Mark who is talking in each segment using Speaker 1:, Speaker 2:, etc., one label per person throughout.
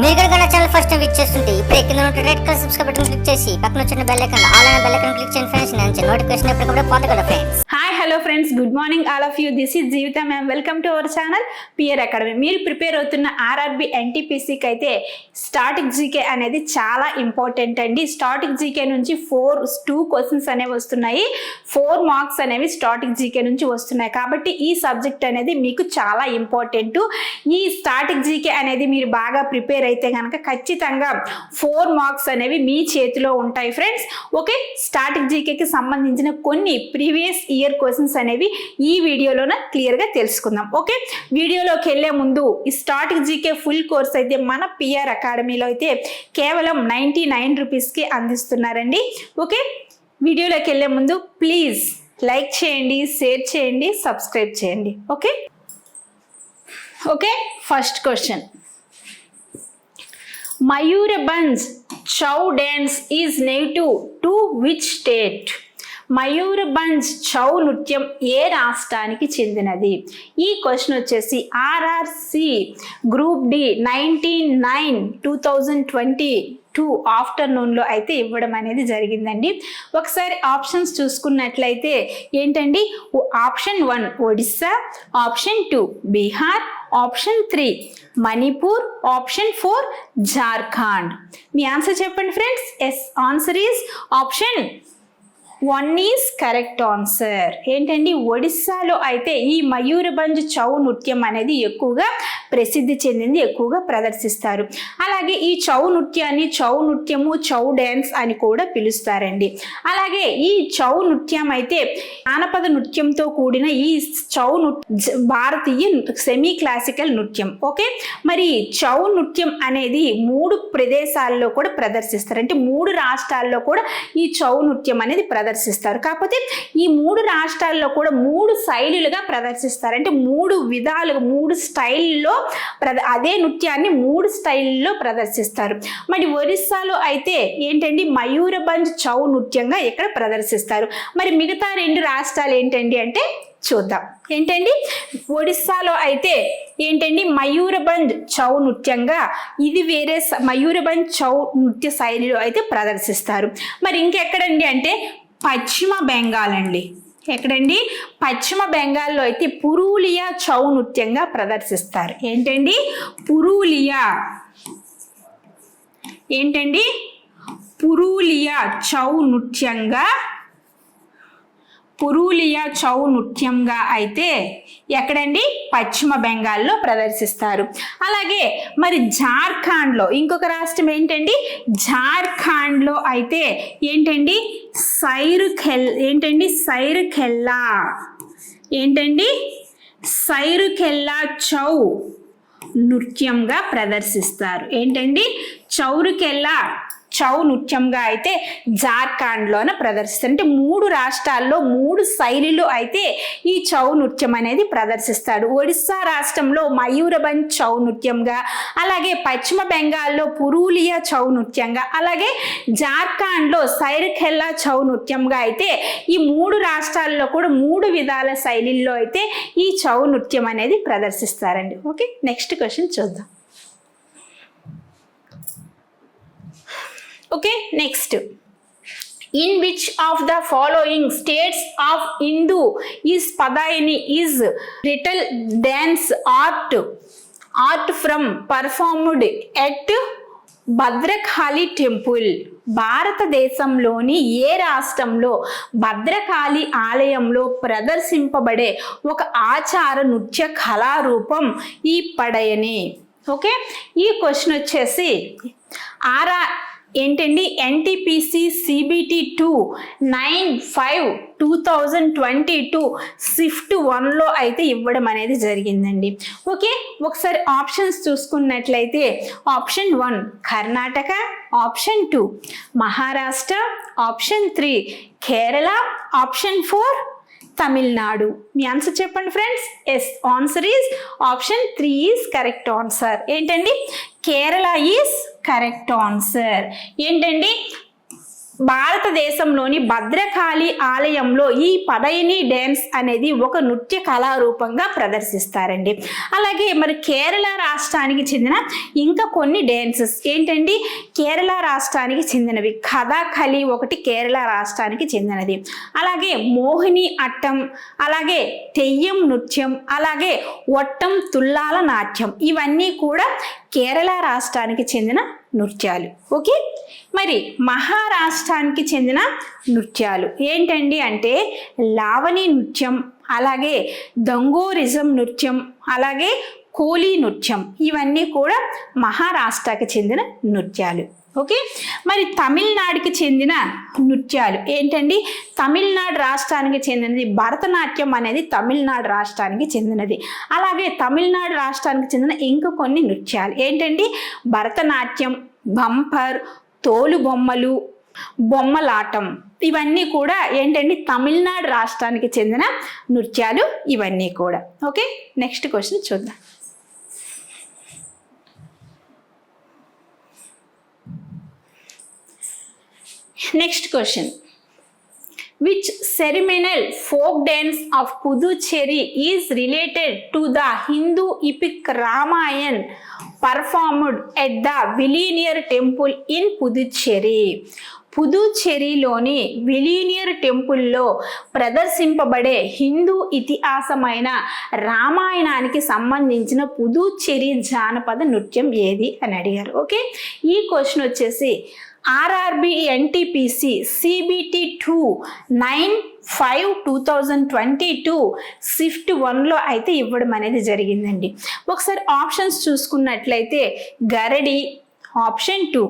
Speaker 1: మీరు కనుక నా ఛానల్ ఫస్ట్ టైం విజిట్ చేస్తుంటే ఇప్పుడు కింద ఉన్న red colour subscribe button click చేసి పక్కన వచ్చిన బెల్ ఐకాన్ ఆల్ అనే బెల్ ఐకాన్ క్లిక్ చేయండి ఫ్రెండ్స్. నేను నోటిఫికేషన్ ఎప్పటికప్పుడు పొందగలరు friends.
Speaker 2: Hi hello friends, good morning all of you. This is Jeevitha ma'am. Welcome to our channel pier academy. మీరు prepare అవుతున్న ఆర్ఆర్బి ఎన్టీపీసీకి అయితే స్టాటిక్ జీకే అనేది చాలా ఇంపార్టెంట్ అండి. స్టాటిక్ జీకే నుంచి 2 క్వశ్చన్స్ అనేవి వస్తున్నాయి. 4 మార్క్స్ అనేవి స్టాటిక్ జీకే నుంచి వస్తున్నాయి. కాబట్టి ఈ సబ్జెక్ట్ అనేది మీకు చాలా ఇంపార్టెంట్. ఈ స్టాటిక్ జీకే అనేది మీరు బాగా ప్రిపేర్ అయితే కనుక ఖచ్చితంగా 4 మార్క్స్ అనేవి మీ చేతిలో ఉంటాయి ఫ్రెండ్స్. ఓకే, స్టాటిక్ జీకేకి సంబంధించిన కొన్ని ప్రీవియస్ ఇయర్ క్వశ్చన్స్ అనేవి ఈ వీడియోలోనే క్లియర్గా తెలుసుకుందాం. ఓకే, వీడియోలోకి వెళ్ళే ముందు ఈ స్టాటిక్ జీకే ఫుల్ కోర్స్ అయితే మన పిఆర్ అకాడమీలో అయితే కేవలం 99 రూపీస్కి అందిస్తున్నారండి. ఓకే, వీడియోలోకి వెళ్ళే ముందు ప్లీజ్ లైక్ చేయండి, షేర్ చేయండి, సబ్స్క్రైబ్ చేయండి. Okay okay, first question. Mayurbhanj chow dance is native to which state? Mayurbhanj Chhau నృత్యం ఏ రాష్ట్రానికి చెందినది? ఈ క్వశ్చన్ వచ్చేసి ఆర్ఆర్సి గ్రూప్ డి 2022 ఆఫ్టర్నూన్లో అయితే ఇవ్వడం అనేది జరిగిందండి. ఒకసారి ఆప్షన్స్ చూసుకున్నట్లయితే ఏంటండి, option 1 Odisha, option 2 Bihar, option 3 Manipur, option 4 Jharkhand. మీ ఆన్సర్ చెప్పండి friends. Yes, answer is option 1 is correct answer. ఏంటండి, ఒడిస్సాలో అయితే ఈ మయూర్భంజ్ చౌ నృత్యం అనేది ఎక్కువగా ప్రసిద్ధి చెందింది, ఎక్కువగా ప్రదర్శిస్తారు. అలాగే ఈ చౌ నృత్యాన్ని చౌ నృత్యము, చౌ డ్యాన్స్ అని కూడా పిలుస్తారండి. అలాగే ఈ చౌ నృత్యం అయితే జానపద నృత్యంతో కూడిన ఈ చౌ భారతీయ సెమీ క్లాసికల్ నృత్యం. ఓకే, మరి చౌ నృత్యం అనేది 3 ప్రదేశాల్లో కూడా ప్రదర్శిస్తారు. అంటే 3 రాష్ట్రాల్లో కూడా ఈ చౌ నృత్యం అనేది ప్రదర్శిస్తారు. కాకపోతే ఈ 3 రాష్ట్రాల్లో కూడా 3 శైలులుగా ప్రదర్శిస్తారు. అంటే 3 విధాలుగా 3 స్టైల్లో అదే నృత్యాన్ని 3 స్టైల్లో ప్రదర్శిస్తారు. మరి ఒరిస్సాలో అయితే ఏంటండి, మయూర్భంజ్ చౌ నృత్యంగా ఇక్కడ ప్రదర్శిస్తారు. మరి మిగతా 2 రాష్ట్రాలు ఏంటండి అంటే చూద్దాం. ఏంటండి, ఒడిస్సాలో అయితే ఏంటండి మయూర్భంజ్ చౌ నృత్యంగా, ఇది వేరే మయూర్భంజ్ చౌ నృత్య శైలిలో అయితే ప్రదర్శిస్తారు. మరి ఇంకెక్కడండి అంటే పశ్చిమ బెంగాల్ అండి. ఎక్కడండి, పశ్చిమ బెంగాల్లో అయితే పురూలియా చౌ నృత్యంగా ప్రదర్శిస్తారు. ఏంటండి, పురూలియా ఏంటండి పురూలియా చౌ నృత్యంగా అయితే ఎక్కడండి, పశ్చిమ బెంగాల్లో ప్రదర్శిస్తారు. అలాగే మరి జార్ఖండ్లో ఇంకొక రాష్ట్రం ఏంటండి, జార్ఖండ్లో అయితే ఏంటండి సైరుఖెల్లా చౌ నృత్యంగా ప్రదర్శిస్తారు. ఏంటండి, చౌరుకెల్లా చౌ నృత్యంగా అయితే జార్ఖండ్లోనే ప్రదర్శిస్తారు. అంటే 3 రాష్ట్రాల్లో 3 శైలిలో అయితే ఈ చౌ నృత్యం అనేది ప్రదర్శిస్తాడు. ఒడిస్సా రాష్ట్రంలో మయూర్భంజ్ చౌ నృత్యంగా, అలాగే పశ్చిమ బెంగాల్లో పురూలియా చౌ నృత్యంగా, అలాగే జార్ఖండ్లో సైరుఖెల్లా చౌ నృత్యంగా అయితే ఈ 3 రాష్ట్రాల్లో కూడా 3 విధాల శైలిల్లో అయితే ఈ చౌ నృత్యం అనేది ప్రదర్శిస్తారండి. ఓకే, నెక్స్ట్ క్వశ్చన్ చూద్దాం. Okay, next. In which of the following states of Hindu is Padayani is ritual dance art from performed at Bhadrakali temple? భారతదేశంలోని ఏ రాష్ట్రంలో భద్రకాళి ఆలయంలో ప్రదర్శింపబడే ఒక ఆచార నృత్య కళారూపం ఈ పడయని? ఓకే, ఈ క్వశ్చన్ వచ్చేసి ఏంటండి, ఎన్టీపీసీ CBT 295/2022 షిఫ్ట్ 1లో అయితే ఇవ్వడం అనేది జరిగిందండి. ఓకే, ఒకసారి ఆప్షన్స్ చూసుకున్నట్లయితే option 1 Karnataka, option 2 Maharashtra, option 3 Kerala, option 4 Tamil Nadu. మీ ఆన్సర్ చెప్పండి friends. Yes, answer is option 3 is correct answer. ఏంటండి, కేరళ ఈజ్ కరెక్ట్ ఆన్సర్. ఏంటండి, భారతదేశంలోని భద్రకాళి ఆలయంలో ఈ పదైని డ్యాన్స్ అనేది ఒక నృత్య కళారూపంగా ప్రదర్శిస్తారండి. అలాగే మరి కేరళ రాష్ట్రానికి చెందిన ఇంకా కొన్ని డ్యాన్సెస్ ఏంటండి, కేరళ రాష్ట్రానికి చెందినవి కథాకళి ఒకటి కేరళ రాష్ట్రానికి చెందినది, అలాగే మోహిని అట్టం, అలాగే తెయ్యం నృత్యం, అలాగే ఒట్టం తుల్లాల నాట్యం, ఇవన్నీ కూడా కేరళ రాష్ట్రానికి చెందిన నృత్యాలు. ఓకే, మరి మహారాష్ట్రానికి చెందిన నృత్యాలు ఏంటండి అంటే లావణి నృత్యం, అలాగే దంగోరిజం నృత్యం, అలాగే కోలీ నృత్యం, ఇవన్నీ కూడా మహారాష్ట్రకి చెందిన నృత్యాలు. ఓకే, మరి తమిళనాడుకి చెందిన నృత్యాలు ఏంటండి, తమిళనాడు రాష్ట్రానికి చెందినది భరతనాట్యం అనేది తమిళనాడు రాష్ట్రానికి చెందినది. అలాగే తమిళనాడు రాష్ట్రానికి చెందిన ఇంకా కొన్ని నృత్యాలు ఏంటండి, భరతనాట్యం, బంపర్, తోలు బొమ్మలు, బొమ్మలాటం, ఇవన్నీ కూడా ఏంటండి తమిళనాడు రాష్ట్రానికి చెందిన నృత్యాలు ఇవన్నీ కూడా. ఓకే, నెక్స్ట్ క్వశ్చన్ చూద్దాం. Next question. Which ceremonial folk dance of Puducherry is related to the Hindu epic Ramayana performed at the Villiers Temple in Puducherry? పుదుచ్చేరిలోని విలీనియర్ టెంపుల్లో ప్రదర్శింపబడే హిందూ ఇతిహాసమైన రామాయణానికి సంబంధించిన పుదుచ్చేరి జానపద నృత్యం ఏది అని అడిగారు. ఓకే, ఈ క్వశ్చన్ వచ్చేసి ఆర్ఆర్బి ఎన్టీపీసీ సిబిటి 2/9/2022 షిఫ్ట్ 1లో అయితే ఇవ్వడం అనేది జరిగిందండి. ఒకసారి ఆప్షన్స్ చూసుకున్నట్లయితే గరడి, ఆప్షన్ 2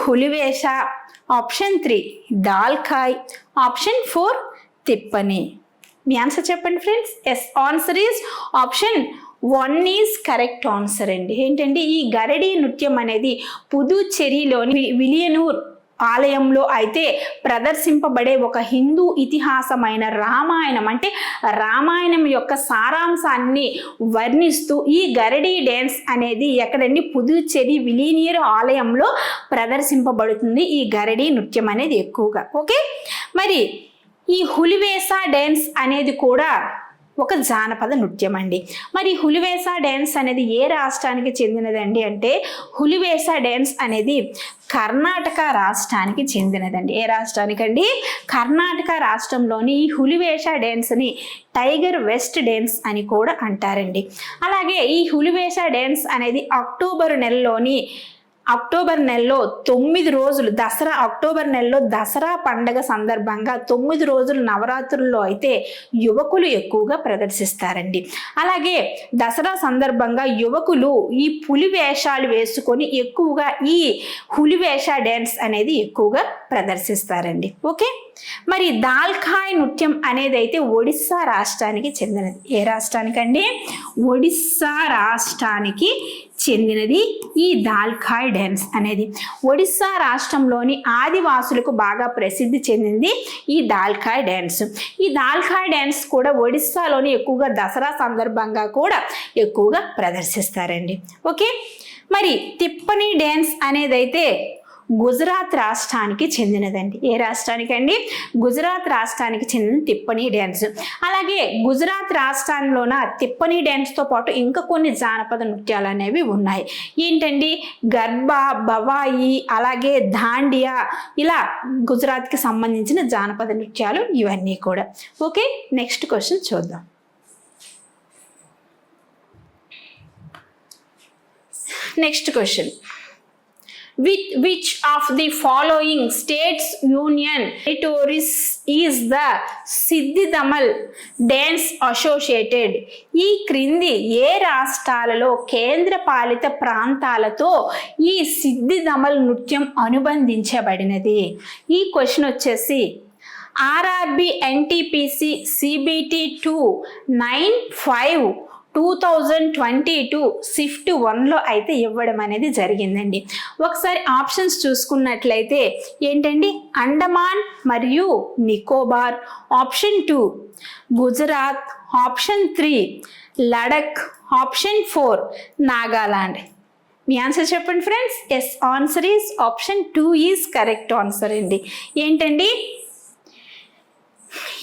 Speaker 2: హులివేష, ఆప్షన్ 3 దాల్ఖాయ్, ఆప్షన్ 4 తిప్పని. మీ ఆన్సర్ చెప్పండి friends. Yes, answer is option 1 is correct answer అండి. ఏంటండి, ఈ గరడి నృత్యం అనేది పుదుచ్చేరిలోని విలియనూర్ ఆలయంలో అయితే ప్రదర్శింపబడే ఒక హిందూ ఇతిహాసమైన రామాయణం అంటే రామాయణం యొక్క సారాంశాన్ని వర్ణిస్తూ ఈ గరడి డ్యాన్స్ అనేది ఎక్కడండి పుదుచ్చేరి విలీనియర్ ఆలయంలో ప్రదర్శింపబడుతుంది ఈ గరడి నృత్యం అనేది ఎక్కువగా. ఓకే, మరి ఈ హులివేస డ్యాన్స్ అనేది కూడా ఒక జానపద నృత్యం అండి. మరి హులివేస డ్యాన్స్ అనేది ఏ రాష్ట్రానికి చెందినదండి అంటే హులివేస డ్యాన్స్ అనేది కర్ణాటక రాష్ట్రానికి చెందినదండి. ఏ రాష్ట్రానికండి? కర్ణాటక రాష్ట్రంలోని ఈ హులివేష డ్యాన్స్ని టైగర్ వెస్ట్ డ్యాన్స్ అని కూడా అంటారండి. అలాగే ఈ హులివేష డ్యాన్స్ అనేది అక్టోబర్ నెలలో 9 రోజులు అక్టోబర్ నెలలో దసరా పండగ సందర్భంగా 9 రోజులు నవరాత్రుల్లో అయితే యువకులు ఎక్కువగా ప్రదర్శిస్తారండి. అలాగే దసరా సందర్భంగా యువకులు ఈ పులి వేషాలు వేసుకొని ఎక్కువగా ఈ హులివేష డ్యాన్స్ అనేది ఎక్కువగా ప్రదర్శిస్తారండి. ఓకే, మరి దాల్ఖాయ్ నృత్యం అనేది అయితే ఒడిస్సా రాష్ట్రానికి చెందినది. ఏ రాష్ట్రానికండి? ఒడిస్సా రాష్ట్రానికి చెందినది ఈ దాల్ఖాయ్ డ్యాన్స్ అనేది. ఒడిస్సా రాష్ట్రంలోని ఆదివాసులకు బాగా ప్రసిద్ధి చెందింది ఈ దాల్ఖాయ్ డ్యాన్స్. ఈ దాల్ఖాయ్ డ్యాన్స్ కూడా ఒడిస్సాలోని ఎక్కువగా దసరా సందర్భంగా కూడా ఎక్కువగా ప్రదర్శిస్తారండి. ఓకే, మరి తిప్పని డ్యాన్స్ అనేది అయితే గుజరాత్ రాష్ట్రానికి చెందినదండి. ఏ రాష్ట్రానికండి? గుజరాత్ రాష్ట్రానికి చెందిన తిప్పని డ్యాన్స్. అలాగే గుజరాత్ రాష్ట్రంలోన తిప్పని డ్యాన్స్తో పాటు ఇంకా కొన్ని జానపద నృత్యాలు అనేవి ఉన్నాయి. ఏంటండి? గర్బా, బవాయి, అలాగే దాండియా, ఇలా గుజరాత్కి సంబంధించిన జానపద నృత్యాలు ఇవన్నీ కూడా. ఓకే, నెక్స్ట్ క్వశ్చన్ చూద్దాం. Next question. With which of the following states union territories is the సిద్దిదమల్ dance associated? ఈ క్రింది ఏ రాష్ట్రాలలో కేంద్రపాలిత ప్రాంతాలతో ఈ సిద్దిదమల్ నృత్యం అనుబంధించబడినది? ఈ క్వశ్చన్ వచ్చేసి ఆర్ఆర్బి ఎన్టీపీసీ సిబిటి 2/9/2022 షిఫ్ట్ 1లో అయితే ఇవ్వడం అనేది జరిగిందండి. ఒకసారి ఆప్షన్స్ చూసుకున్నట్లయితే ఏంటండి? అండమాన్ మరియు Nicobar, option 2 Gujarat, option 3 Ladakh, option 4 Nagaland. మీ ఆన్సర్ చెప్పండి friends. Yes, answer is option 2 is correct answer అండి. ఏంటండి,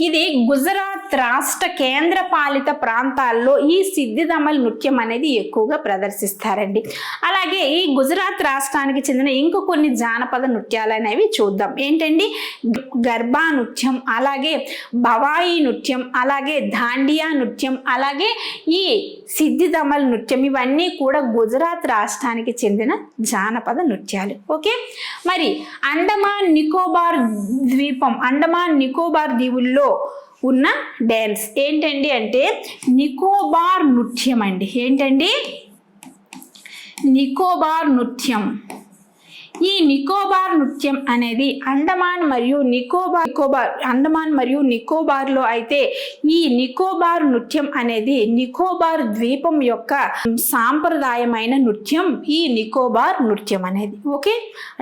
Speaker 2: ఇది గుజరాత్ రాష్ట్ర కేంద్ర పాలిత ప్రాంతాల్లో ఈ సిద్ధిదమల్ నృత్యం అనేది ఎక్కువగా ప్రదర్శిస్తారండి. అలాగే ఈ గుజరాత్ రాష్ట్రానికి చెందిన ఇంకో కొన్ని జానపద నృత్యాలు అనేవి చూద్దాం. ఏంటండి, గర్భా నృత్యం, అలాగే భవాయి నృత్యం, అలాగే దాండియా నృత్యం, అలాగే ఈ సిద్ధిదమల్ నృత్యం, ఇవన్నీ కూడా గుజరాత్ రాష్ట్రానికి చెందిన జానపద నృత్యాలు. ఓకే, మరి అండమాన్ నికోబార్ ద్వీపం, అండమాన్ నికోబార్ దీవుల్లో ఉన్న డ్యాన్స్ ఏంటండి అంటే నికోబార్ నృత్యం అండి. ఏంటండి, నికోబార్ నృత్యం. ఈ నికోబార్ నృత్యం అనేది అండమాన్ మరియు నికోబార్లో అయితే ఈ నికోబార్ నృత్యం అనేది నికోబార్ ద్వీపం యొక్క సాంప్రదాయమైన నృత్యం ఈ నికోబార్ నృత్యం అనేది. ఓకే,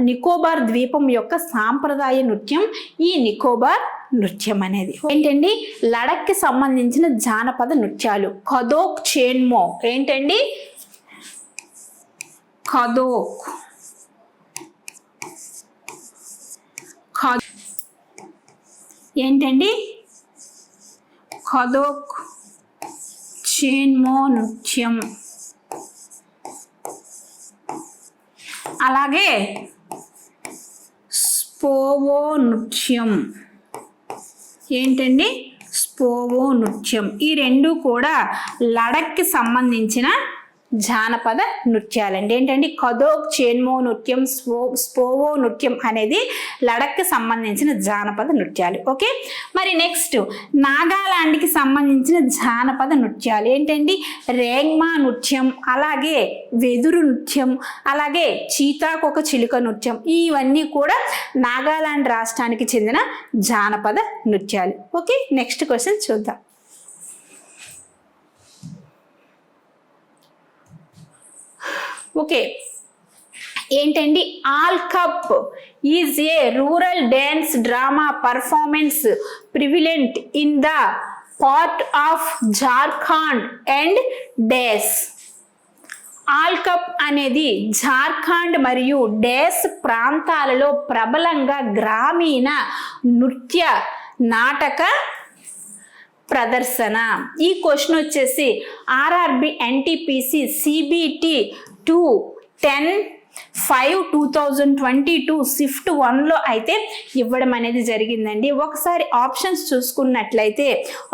Speaker 2: నికోబార్ ద్వీపం యొక్క సాంప్రదాయ నృత్యం ఈ నికోబార్ నృత్యం అనేది. ఏంటండి, లడఖ్కి సంబంధించిన జానపద నృత్యాలు కథోక్, చేన్మో. ఏంటండి, కథోక్, ఏంటండి, కథోక్, చేన్మో నృత్యం, అలాగే స్పోవో నృత్యం. ఏంటండి, స్పోవో నృత్యం. ఈ రెండు కూడా లడఖ్కి సంబంధించిన జానపద నృత్యాలండి. ఏంటంటే కథోక్, చేన్మో నృత్యం, స్పోవో నృత్యం అనేది లడఖ్కి సంబంధించిన జానపద నృత్యాలు. ఓకే, మరి నెక్స్ట్ నాగాలాండ్కి సంబంధించిన జానపద నృత్యాలు ఏంటండి, రేగ్మా నృత్యం, అలాగే వెదురు నృత్యం, అలాగే చీతాకొక చిలుక నృత్యం. ఇవన్నీ కూడా నాగాలాండ్ రాష్ట్రానికి చెందిన జానపద నృత్యాలు. ఓకే, నెక్స్ట్ క్వశ్చన్ చూద్దాం. ఓకే, ఏంటండి, all cup is a rural dance drama performance prevalent in the part of Jharkhand and days. All cup అనేది జార్ఖండ్ మరియు డేస్ ప్రాంతాలలో ప్రబలంగా గ్రామీణ నృత్య నాటక ప్రదర్శన. ఈ క్వశ్చన్ వచ్చేసి ఆర్ఆర్బి ఎన్టీపీసీ సిబిటి 10/5/2022 షిఫ్ట్ 1లో అయితే ఇవ్వడం అనేది జరిగిందండి. ఒకసారి ఆప్షన్స్ చూసుకున్నట్లయితే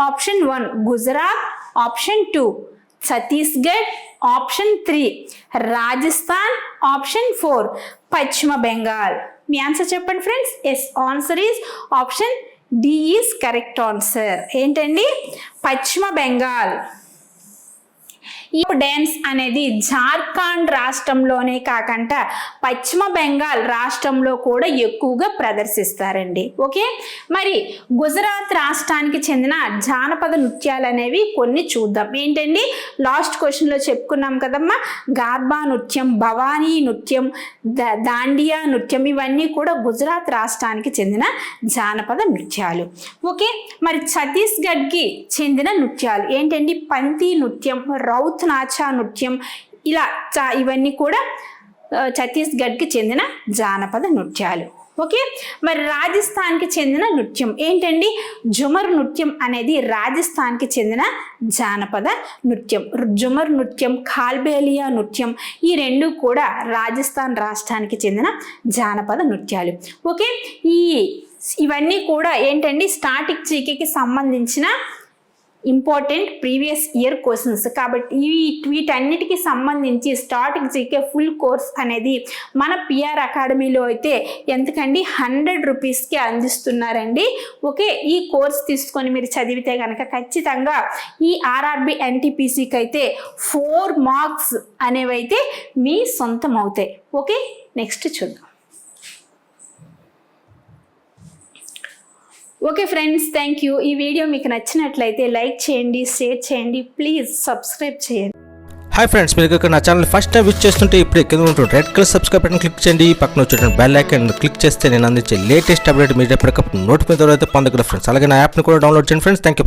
Speaker 2: option 1 Gujarat, option 2 Chhattisgarh, option 3 Rajasthan, option 4 Paschim Bengal. మీ ఆన్సర్ చెప్పండి friends. Yes, answer is option D is correct answer. ఏంటండి, పశ్చిమ బెంగాల్. ఈ డ్యాన్స్ అనేది జార్ఖండ్ రాష్ట్రంలోనే కాకుండా పశ్చిమ బెంగాల్ రాష్ట్రంలో కూడా ఎక్కువగా ప్రదర్శిస్తారండి. ఓకే, మరి గుజరాత్ రాష్ట్రానికి చెందిన జానపద నృత్యాలు అనేవి కొన్ని చూద్దాం. ఏంటండి, లాస్ట్ క్వశ్చన్లో చెప్పుకున్నాం కదమ్మా, గార్బా నృత్యం, భవానీ నృత్యం, దాండియా నృత్యం, ఇవన్నీ కూడా గుజరాత్ రాష్ట్రానికి చెందిన జానపద నృత్యాలు. ఓకే, మరి ఛత్తీస్గఢ్కి చెందిన నృత్యాలు ఏంటండి, పంతి నృత్యం, రౌత్ నాచా నృత్యం, ఇలా ఇవన్నీ కూడా ఛత్తీస్గఢ్కి చెందిన జానపద నృత్యాలు. ఓకే, మరి రాజస్థాన్కి చెందిన నృత్యం ఏంటండి, జుమర్ నృత్యం అనేది రాజస్థాన్కి చెందిన జానపద నృత్యం. జుమర్ నృత్యం, ఖాల్బేలియా నృత్యం, ఈ రెండు కూడా రాజస్థాన్ రాష్ట్రానికి చెందిన జానపద నృత్యాలు. ఓకే, ఇవన్నీ కూడా ఏంటండి, స్టాటిక్ జీకేకి సంబంధించిన ఇంపార్టెంట్ ప్రీవియస్ ఇయర్ క్వశ్చన్స్. కాబట్టి వీటన్నిటికి సంబంధించి స్టాటిక్ జీకే ఫుల్ కోర్స్ అనేది మన పిఆర్ అకాడమీలో అయితే ఎంతకండి 100 రూపీస్కి అందిస్తున్నారండి. ఓకే, ఈ కోర్స్ తీసుకొని మీరు చదివితే కనుక ఖచ్చితంగా ఈ ఆర్ఆర్బి ఎన్టీపీసీకి అయితే 4 మార్క్స్ అనేవి అయితే మీ సొంతం అవుతాయి. ఓకే, నెక్స్ట్ చూద్దాం. Okay friends, thank you. ఈ వీడియో మీకు నచ్చినట్లయితే లైక్ చేయండి, షేర్ చేయండి, ప్లీజ్ సబ్స్క్రైబ్ చేయండి.
Speaker 3: హాయ్ ఫ్రెండ్స్, మీరు ఇక్కడ నా ఛానల్ ఫస్ట్ టైం విజిట్ చేస్తుంటే ఇప్పుడే కింద ఉంటుంది red colour subscribe button click చేయండి. పక్కన వచ్చే బెల్ ఐకాన్ క్లిక్ చేస్తే నేను అందించే లేటెస్ట్ అప్డేట్ మీరు ఎప్పటికప్పుడు నోటిఫికేషన్ ద్వారా పొందగలరు ఫ్రెండ్స్. అలాగే నా యాప్ని కూడా డౌన్లోడ్ చేయండి ఫ్రెండ్స్. Thank you.